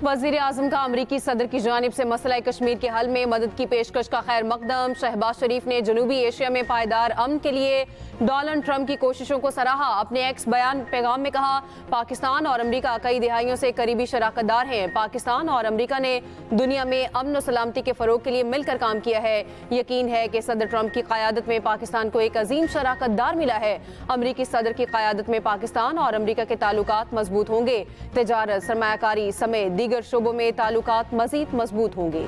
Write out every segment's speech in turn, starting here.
वज़ीर आज़म का अमरीकी सदर की जानिब से मसला कश्मीर के हल में मदद की पेशकश का खैर मकदम। शहबाज शरीफ ने जनूबी एशिया में पायदार अमन के लिए डोनाल्ड ट्रंप की कोशिशों को सराहा। अपने एक्स पैगाम में कहा, पाकिस्तान और अमरीका कई दिहाइयों से करीबी शराकतदार हैं। पाकिस्तान और अमरीका ने दुनिया में अमन और सलामती के फ़रोग के लिए मिलकर काम किया है। यकीन है कि सदर ट्रंप की क़यादत में पाकिस्तान को एक अजीम शराकतदार मिला है। अमरीकी सदर की क़यादत में पाकिस्तान और अमरीका के ताल्लुकात मजबूत होंगे। तिजारत, सरमायाकारी समेत दीगर शोबों में ताल्लुकात मजीद मजबूत होंगे।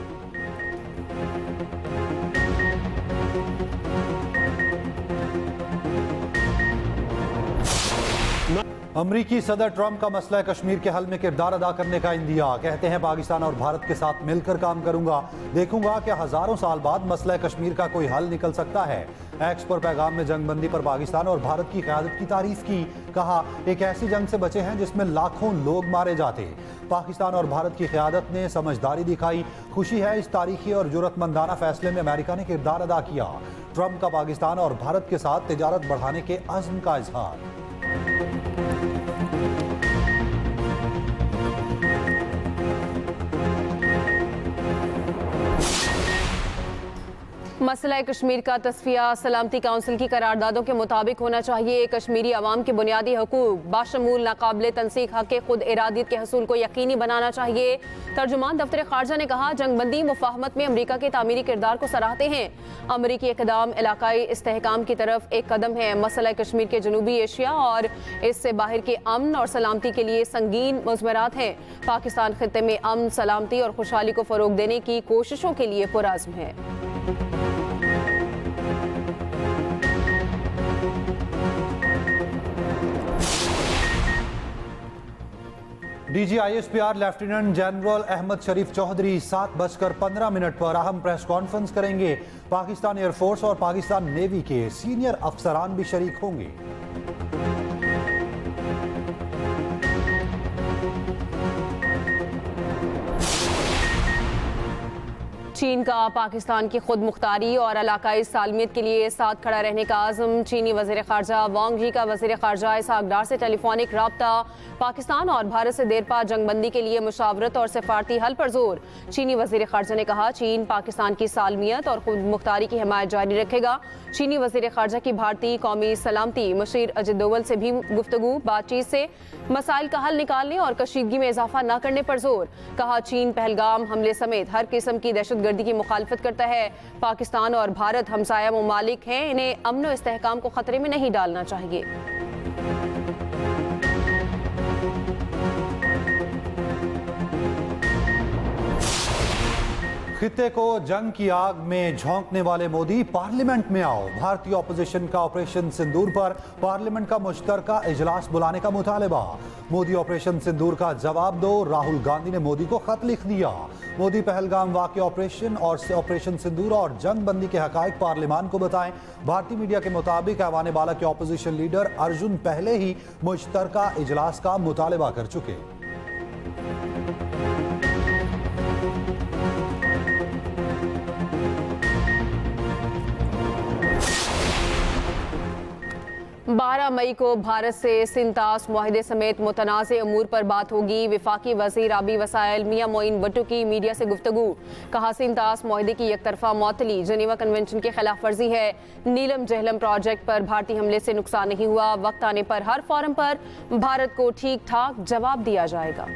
अमरीकी सदर ट्रंप का मसला कश्मीर के हल में किरदार अदा करने का इंदिया। कहते हैं पाकिस्तान और भारत के साथ मिलकर काम करूंगा, देखूंगा कि हजारों साल बाद मसला कश्मीर का कोई हल निकल सकता है। एक्स पर पैगाम में जंगबंदी पर पाकिस्तान और भारत की क़यादत की तारीफ की। कहा, एक ऐसी जंग से बचे हैं जिसमें लाखों लोग मारे जाते। पाकिस्तान और भारत की क़यादत ने समझदारी दिखाई। खुशी है इस तारीखी और जुर्रतमंदाना फैसले में अमेरिका ने किरदार अदा किया। ट्रंप का पाकिस्तान और भारत के साथ तिजारत बढ़ाने के अज़्म का इजहार। मसला कश्मीर का तस्फिया सलामती काउंसिल की करारदादों के मुताबिक होना चाहिए। कश्मीरी अवाम के बुनियादी हकूक बाशमूल नाकाबिले तनसीक हक खुद इरादियत के हसूल को यकीनी बनाना चाहिए। तर्जुमान दफ्तर खारजा ने कहा, जंगबंदी मुफाहमत में अमरीका के तामीरी किरदार को सराहते हैं। अमरीकी इक़दाम इलाकाई इस्तेहकाम की तरफ एक कदम है। मसला कश्मीर के जनूबी एशिया और इससे बाहर के अमन और सलामती के लिए संगीन मुज़मरात हैं। पाकिस्तान खित्ते में अमन, सलामती और खुशहाली को फ़रोग देने की कोशिशों के लिए पुरअज़्म है। DGISPR लेफ्टिनेंट जनरल अहमद शरीफ चौधरी 7:15 पर अहम प्रेस कॉन्फ्रेंस करेंगे। पाकिस्तान एयरफोर्स और पाकिस्तान नेवी के सीनियर अफसरान भी शरीक होंगे। चीन का पाकिस्तान की खुद मुख्तारी और इलाकाई सालमियत के लिए साथ खड़ा रहने का आज़म। चीनी वज़ीर ख़ारजा वांग यी का वज़ीर ख़ारजा इसहाक डार से टेलीफोनिक राब्ता। पाकिस्तान और भारत से देर पा जंगबंदी के लिए मुशावरत और सिफारती हल पर जोर। चीनी वज़ीर ख़ारजा ने कहा, चीन पाकिस्तान की सालमियत और खुद मुख्तारी की हिमायत जारी रखेगा। चीनी वज़ीर ख़ारजा की भारतीय कौमी सलामती मशीर अजित दोवल से भी गुफ्तगू, बातचीत से मसाइल का हल निकालने और कशीदगी में इजाफा न करने पर जोर। कहा, चीन पहलगाम हमले समेत हर किस्म की दहशतगर्दी की मुखालफत करता है। पाकिस्तान और भारत हमसाया मुमालिक हैं, इन्हें अमन और इस्तेहकाम को खतरे में नहीं डालना चाहिए। खित्ते को जंग की आग में झोंकने वाले मोदी, पार्लियामेंट में आओ। भारतीय ऑपोजिशन का ऑपरेशन सिंदूर पर पार्लियामेंट का मुश्तरका इजलास बुलाने का मुतालबा। मोदी ऑपरेशन सिंदूर का जवाब दो। राहुल गांधी ने मोदी को खत लिख दिया। मोदी पहलगाम वाक़ ऑपरेशन और ऑपरेशन सिंदूर और जंग बंदी के हकायक पार्लियामान को बताएं। भारतीय मीडिया के मुताबिक ऐवान बाला के ऑपोजिशन लीडर अर्जुन पहले ही मुश्तरका इजलास का मुतालबा कर चुके। बारह मई को भारत से सिंतास मुआहदे समेत मुतनाज़ अमूर पर बात होगी। विफाकी वज़ीर आबी वसाइल मियां मोइन भट्टो की मीडिया से गुफ्तगू। कहा, सिंतास मुआहदे की एकतरफा मअतली जनीवा कन्वेंशन की खिलाफ वर्जी है। नीलम जहलम प्रोजेक्ट पर भारतीय हमले से नुकसान नहीं हुआ। वक्त आने पर हर फोरम पर भारत को ठीक ठाक जवाब दिया जाएगा।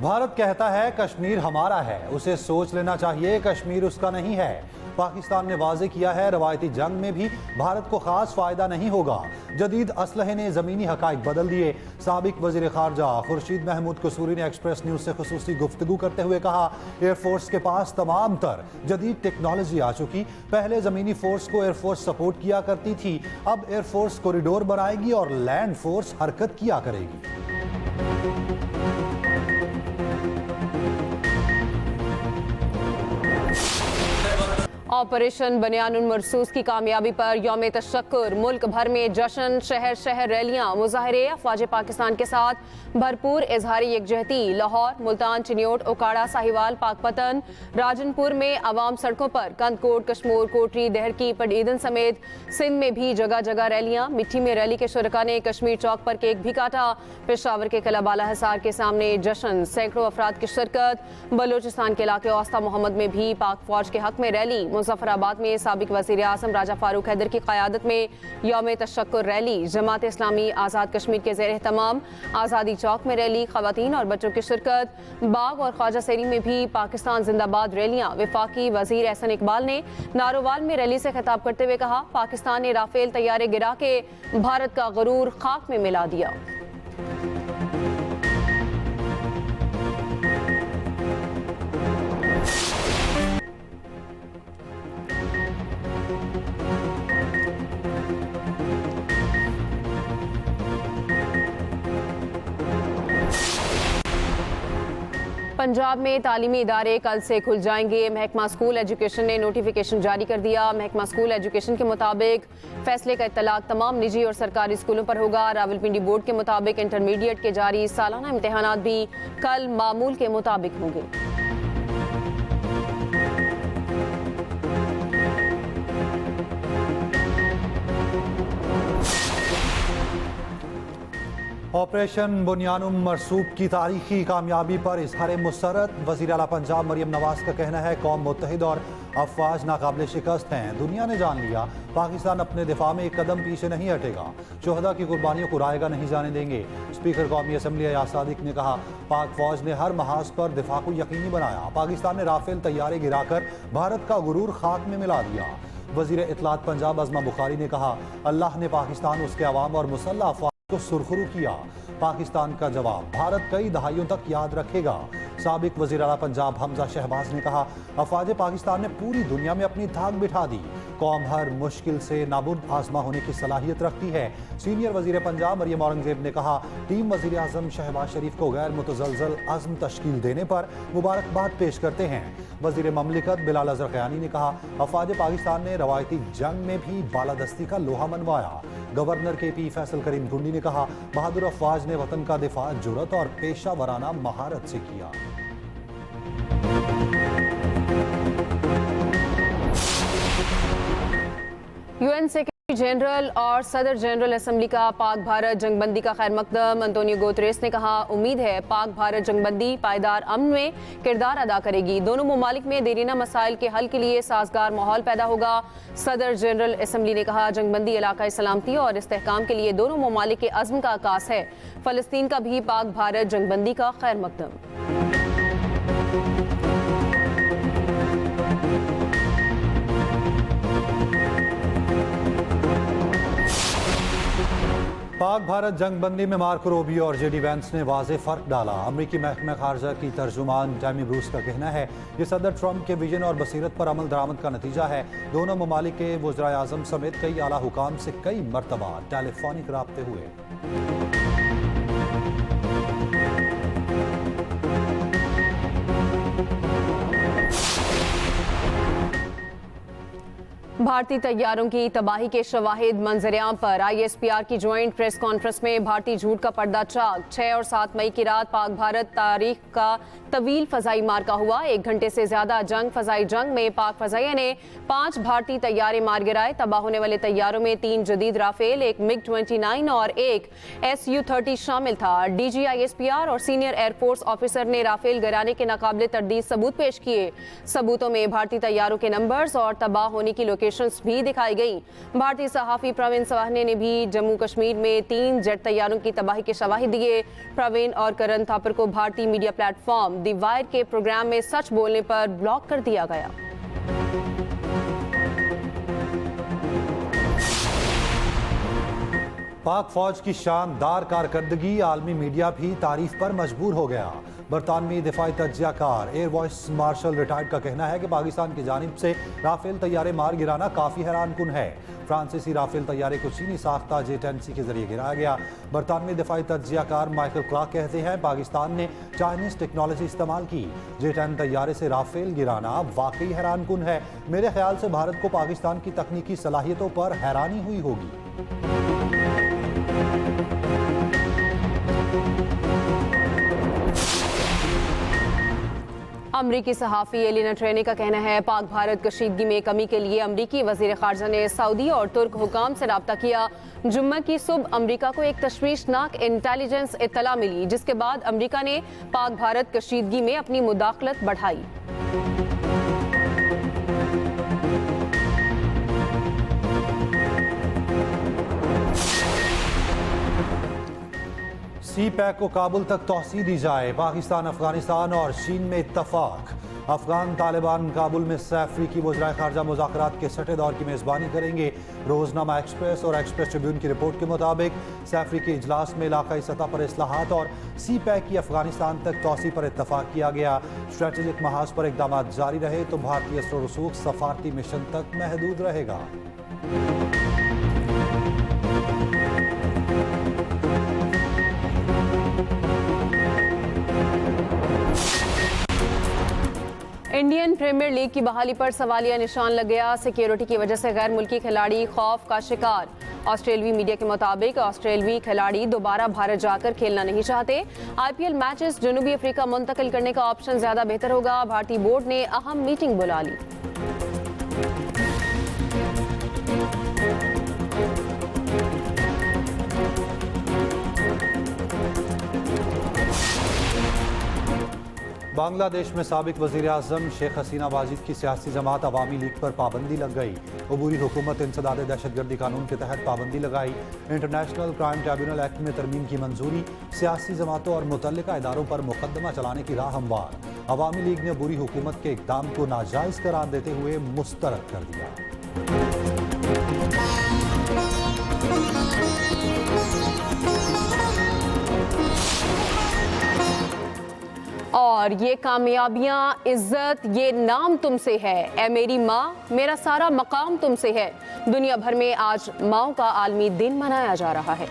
भारत कहता है कश्मीर हमारा है, उसे सोच लेना चाहिए कश्मीर उसका नहीं है। पाकिस्तान ने वाज़े किया है, रवायती जंग में भी भारत को खास फायदा नहीं होगा। जदीद असलहे ने ज़मीनी हकाइक बदल दिए। साबिक वज़ीर ख़ारजा खुर्शीद महमूद कसूरी ने एक्सप्रेस न्यूज़ से खुसूसी गुफ्तगू करते हुए कहा, एयरफोर्स के पास तमाम तर जदीद टेक्नोलॉजी आ चुकी। पहले ज़मीनी फोर्स को एयरफोर्स सपोर्ट किया करती थी, अब एयरफोर्स कॉरिडोर बनाएगी और लैंड फोर्स हरकत किया करेगी। ऑपरेशन बनियानुल मरसूस की कामयाबी पर यौम तशक्कुर, मुल्क भर में जश्न, शहर शहर रैलियां, मुजाहरे, अफवाज पाकिस्तान के साथ भरपूर इजहार यकजहती। लाहौर, मुल्तान, चिन्योट, ओकाड़ा, साहिवाल, पाकपतन, राजनपुर में अवाम सड़कों पर, कंदकोट, कश्मोर, कोटरी, दहरकी, पडईदन समेत सिंध में भी जगह जगह रैलियां। मिट्टी में रैली के शुरका ने कश्मीर चौक पर केक भी काटा। पेशावर के किला बाला हिसार के सामने जश्न, सैकड़ों अफराद की शिरकत। बलोचिस्तान के इलाके औस्ता मोहम्मद में भी पाक फौज के हक में रैली। मुजफ्फराबाद में साबिक वज़ीर आज़म राजा फारूक हैदर की क़यादत में यौम तशक्कुर रैली। जमात इस्लामी आज़ाद कश्मीर के ज़ेर एहतमाम आज़ादी चौक में रैली, ख़वातीन और बच्चों की शिरकत। बाग और ख्वाजा सेरी में भी पाकिस्तान जिंदाबाद रैलियां। वफाकी वज़ीर एहसन इकबाल ने नारोवाल में रैली से खिताब करते हुए कहा, पाकिस्तान ने राफेल तैयारे गिरा के भारत का गरूर खाक में मिला दिया। पंजाब में तालीमी इदारे कल से खुल जाएंगे। महकमा स्कूल एजुकेशन ने नोटिफिकेशन जारी कर दिया। महकमा स्कूल एजुकेशन के मुताबिक फैसले का इत्तलाक तमाम निजी और सरकारी स्कूलों पर होगा। रावलपिंडी बोर्ड के मुताबिक इंटरमीडिएट के जारी सालाना इम्तिहानात भी कल मामूल के मुताबिक होंगे। ऑपरेशन बुनियानुल मरसूस की तारीखी कामयाबी पर इजहार मुसरत। वज़ीर आला पंजाब मरियम नवाज का कहना है, कौम मुत्तहिद और अफवाज नाकाबिल शिकस्त हैं। दुनिया ने जान लिया, पाकिस्तान अपने दिफा में एक कदम पीछे नहीं हटेगा। शोहदा की कुर्बानियों को रायगा नहीं जाने देंगे। स्पीकर कौमी असम्बली अयाज सादिक ने कहा, पाक फौज ने हर महाज पर दिफा को यकीनी बनाया। पाकिस्तान ने राफेल तैयारे गिराकर भारत का गुरूर खाक में मिला दिया। वज़ीर इत्तलात पंजाब अज़मा बुखारी ने कहा, अल्लाह ने पाकिस्तान, उसके अवाम और मुसल्लह अफवाज को सुरखरू किया। पाकिस्तान का जवाब भारत कई दहाइयों तक याद रखेगा। साबिक वज़ीर आला पंजाब हमजा शहबाज ने कहा, अफवाज पाकिस्तान ने पूरी दुनिया में अपनी धाक बिठा दी। कौम हर मुश्किल से नाबुद आजमा होने की सलाहियत रखती है। सीनियर वज़ीर पंजाब मरियम औरंगजेब ने कहा, टीम वज़ीर आज़म शहबाज शरीफ को गैर मुतज़लज़ल अज़्म तश्कील देने पर मुबारकबाद पेश करते हैं। वज़ीर ममलिकत बिलाल अज़हर क़यानी ने कहा, अफवाज पाकिस्तान ने रवायती जंग में भी बालादस्ती का लोहा मनवाया। गवर्नर के पी फैसल करीम गुंडी ने कहा, बहादुर अफवाज ने वतन का दिफा जुरत और पेशा वराना महारत से किया। यूएन सेक्रेटरी जनरल और सदर जनरल असम्बली का पाक भारत जंगबंदी का खैर मकदम। अंतोनियो गुतेरेस ने कहा, उम्मीद है पाक भारत जंगबंदी पायदार अमन में किरदार अदा करेगी। दोनों ममालिक में देरीना मसाइल के हल के लिए साजगार माहौल पैदा होगा। सदर जनरल असम्बली ने कहा, जंगबंदी इलाकाई सलामती और इस्तेहकाम के लिए दोनों ममालिक के अज़्म का आकाश है। फ़लस्तीन का भी पाक भारत जंगबंदी का खैर मकदम। पाक भारत जंगबंदी में मार्को रूबियो और जेडी वैंस ने वाज़े फ़र्क डाला। अमरीकी महकमा खारजा की तर्जुमान टैमी ब्रूस का कहना है, ये सदर ट्रंप के विजन और बसीरत पर अमल दरामद का नतीजा है। दोनों ममालिक के वज़राए आज़म समेत कई आला हुकाम से कई मरतबा टेलीफोनिक राब्ते हुए। भारतीय तैयारों की तबाही के शवाहिद मंजरियाम पर ISPR की ज्वाइंट प्रेस कॉन्फ्रेंस में भारतीय झूठ का पर्दा चाक। 6 और 7 मई की रात पाक भारत तारीख का तवील फजाई मार्का हुआ। 1 घंटे से ज्यादा जंग। फजाई जंग में पाक फजाइया ने 5 भारतीय तैयारे मार गिराए। तबाह होने वाले तैयारों में 3 जदीद राफेल, एक MiG-29 और एक Su-30 शामिल था। DG ISPR और सीनियर एयरफोर्स ऑफिसर ने राफेल गिराने के नाकाबिले तरदीद सबूत पेश किए। सबूतों में भारतीय तैयारों के नंबर्स और तबाह होने की लोकेशंस भी दिखाई गई। भारतीय सहाफी प्रवीण सवाहने ने भी जम्मू कश्मीर में 3 जेट तैयारों की तबाही के शवाहिद दिए। प्रवीण और करण थापर को भारतीय मीडिया प्लेटफॉर्म द वायर के प्रोग्राम में सच बोलने पर ब्लॉक कर दिया गया। पाक फौज की शानदार कारकर्दगी आलमी मीडिया भी तारीफ पर मजबूर हो गया। बरतानवी दिफाई तज्जियाकार एयर वाइस मार्शल रिटायर्ड का कहना है कि पाकिस्तान की जानिब से राफेल तैयारे मार गिराना काफ़ी हैरानकुन है। फ्रांसीसी राफेल तैयारे को चीनी साख्ता J-10C के जरिए गिराया गया। बरतानवी दिफाई तज्जियाकार माइकल क्लार्क कहते हैं पाकिस्तान ने चाइनीज टेक्नोलॉजी इस्तेमाल की। J-10 तैयारे से राफेल गिराना वाकई हैरानकुन है। मेरे ख्याल से भारत को पाकिस्तान की तकनीकी सलाहियतों पर हैरानी हुई होगी। अमरीकी सहाफ़ी एलिना ट्रेनी का कहना है पाक भारत कशीदगी में कमी के लिए अमरीकी वज़ीर ख़ारजा ने सऊदी और तुर्क हुकाम से रब्ता किया। जुम्मे की सुबह अमरीका को एक तशवीशनाक इंटेलिजेंस इत्तला मिली, जिसके बाद अमरीका ने पाक भारत कशीदगी में अपनी मुदाखलत बढ़ाई। CPEC को काबुल तक तोसी दी जाए। पाकिस्तान, अफगानिस्तान और चीन में इत्तफाक। अफगान तालिबान काबुल में सैफ अफ्रीदी वज़ीर ख़ारजा मुज़ाकरात के छठे दौर की मेज़बानी करेंगे। रोज़नामा एक्सप्रेस और एक्सप्रेस ट्रिब्यून की रिपोर्ट के मुताबिक सैफ अफ्रीदी के इजलास में इलाकाई सतह पर इस्लाहात और CPEC की अफगानिस्तान तक तोसी पर इत्तफाक किया गया। स्ट्रेटेजिक महाज पर इक़दाम जारी रहे तो भारतीय असर व रसूख सफारती मिशन तक महदूद रहेगा। इंडियन प्रीमियर लीग की बहाली पर सवालिया निशान लग गया। सिक्योरिटी की वजह से गैर मुल्की खिलाड़ी खौफ का शिकार। ऑस्ट्रेलवी मीडिया के मुताबिक ऑस्ट्रेलवी खिलाड़ी दोबारा भारत जाकर खेलना नहीं चाहते। IPL मैचेस जनूबी अफ्रीका मुंतकिल करने का ऑप्शन ज्यादा बेहतर होगा। भारतीय बोर्ड ने अहम मीटिंग बुला ली। बांग्लादेश में साबिक वज़ीर आज़म शेख हसीना वाजिद की सियासी जमात अवामी लीग पर पाबंदी लग गई। अबूरी हुकूमत इंसदाद दहशतगर्दी कानून के तहत पाबंदी लगाई। इंटरनेशनल क्राइम ट्रिब्यूनल एक्ट में तरमीम की मंजूरी। सियासी जमातों और मुतल्लिका इदारों पर मुकदमा चलाने की राह हमवार। अवामी लीग ने बुरी हुकूमत के इक़दाम को नाजायज़ करार देते हुए मुस्तरद कर दिया। और ये कामयाबियाँ, इज्जत, ये नाम तुमसे है। ए मेरी माँ, मेरा सारा मकाम तुमसे है। दुनिया भर में आज माँओं का आलमी दिन मनाया जा रहा है।